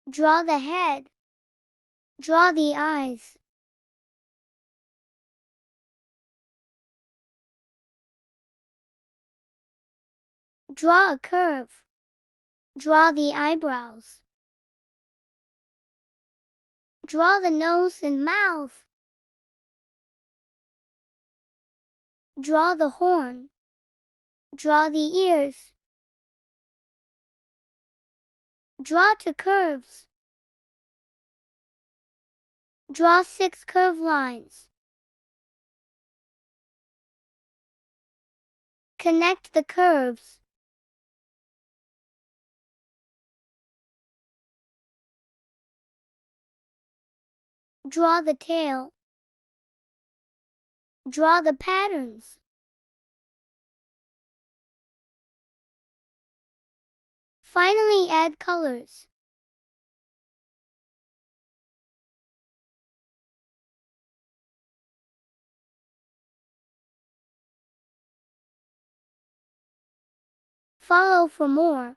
Draw the head. Draw the eyes. Draw a curve. Draw the eyebrows. Draw the nose and mouth. Draw the horn. Draw the ears. Draw two curves. Draw 6 curved lines. Connect the curves. Draw the tail. Draw the patterns. Finally, add colors. Follow for more.